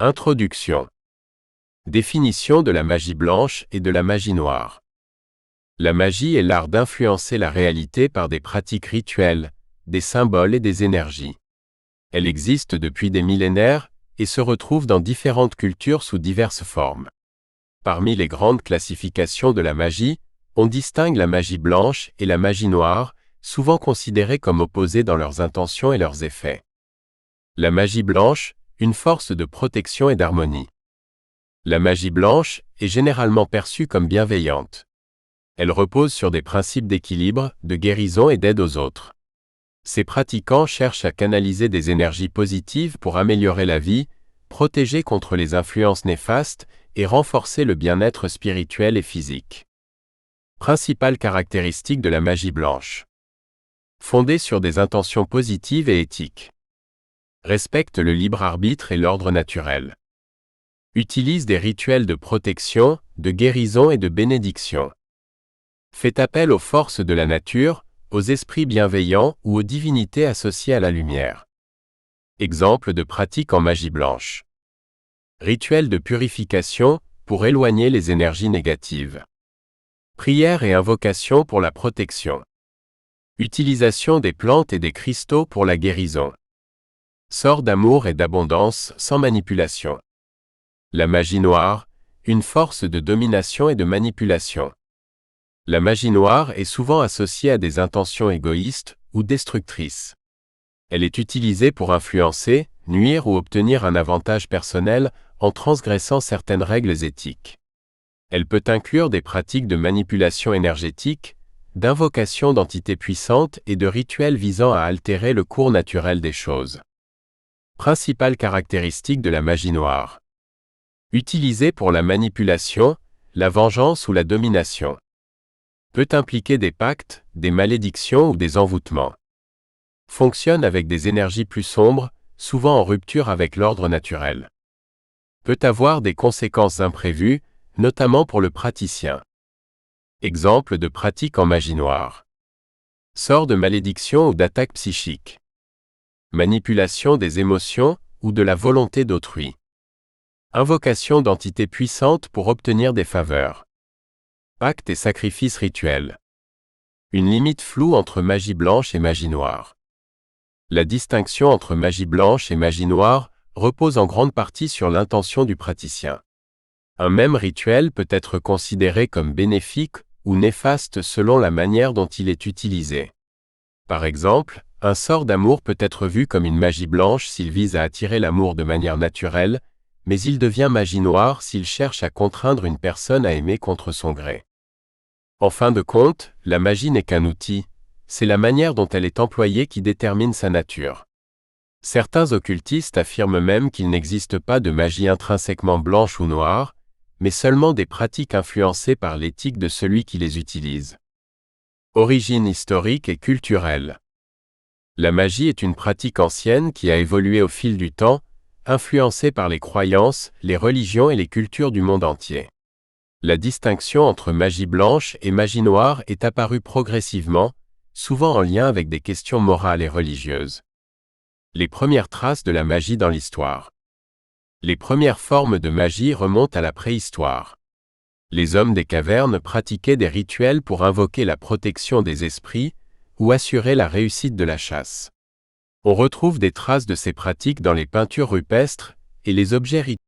Introduction. Définition de la magie blanche et de la magie noire. La magie est l'art d'influencer la réalité par des pratiques rituelles, des symboles et des énergies. Elle existe depuis des millénaires et se retrouve dans différentes cultures sous diverses formes. Parmi les grandes classifications de la magie, on distingue la magie blanche et la magie noire, souvent considérées comme opposées dans leurs intentions et leurs effets. La magie blanche, une force de protection et d'harmonie. La magie blanche est généralement perçue comme bienveillante. Elle repose sur des principes d'équilibre, de guérison et d'aide aux autres. Ses pratiquants cherchent à canaliser des énergies positives pour améliorer la vie, protéger contre les influences néfastes et renforcer le bien-être spirituel et physique. Principales caractéristiques de la magie blanche. Fondée sur des intentions positives et éthiques. Respecte le libre arbitre et l'ordre naturel. Utilise des rituels de protection, de guérison et de bénédiction. Fait appel aux forces de la nature, aux esprits bienveillants ou aux divinités associées à la lumière. Exemple de pratique en magie blanche. Rituel de purification, pour éloigner les énergies négatives. Prière et invocation pour la protection. Utilisation des plantes et des cristaux pour la guérison. Sort d'amour et d'abondance sans manipulation. La magie noire, une force de domination et de manipulation. La magie noire est souvent associée à des intentions égoïstes ou destructrices. Elle est utilisée pour influencer, nuire ou obtenir un avantage personnel en transgressant certaines règles éthiques. Elle peut inclure des pratiques de manipulation énergétique, d'invocation d'entités puissantes et de rituels visant à altérer le cours naturel des choses. Principales caractéristiques de la magie noire. Utilisée pour la manipulation, la vengeance ou la domination. Peut impliquer des pactes, des malédictions ou des envoûtements. Fonctionne avec des énergies plus sombres, souvent en rupture avec l'ordre naturel. Peut avoir des conséquences imprévues, notamment pour le praticien. Exemple de pratique en magie noire. Sort de malédiction ou d'attaque psychique. Manipulation des émotions ou de la volonté d'autrui. Invocation d'entités puissantes pour obtenir des faveurs. Pactes et sacrifices rituels. Une limite floue entre magie blanche et magie noire. La distinction entre magie blanche et magie noire repose en grande partie sur l'intention du praticien. Un même rituel peut être considéré comme bénéfique ou néfaste selon la manière dont il est utilisé. Par exemple, un sort d'amour peut être vu comme une magie blanche s'il vise à attirer l'amour de manière naturelle, mais il devient magie noire s'il cherche à contraindre une personne à aimer contre son gré. En fin de compte, la magie n'est qu'un outil, c'est la manière dont elle est employée qui détermine sa nature. Certains occultistes affirment même qu'il n'existe pas de magie intrinsèquement blanche ou noire, mais seulement des pratiques influencées par l'éthique de celui qui les utilise. Origine historique et culturelle. La magie est une pratique ancienne qui a évolué au fil du temps, influencée par les croyances, les religions et les cultures du monde entier. La distinction entre magie blanche et magie noire est apparue progressivement, souvent en lien avec des questions morales et religieuses. Les premières traces de la magie dans l'histoire. Les premières formes de magie remontent à la préhistoire. Les hommes des cavernes pratiquaient des rituels pour invoquer la protection des esprits ou assurer la réussite de la chasse. On retrouve des traces de ces pratiques dans les peintures rupestres et les objets rituels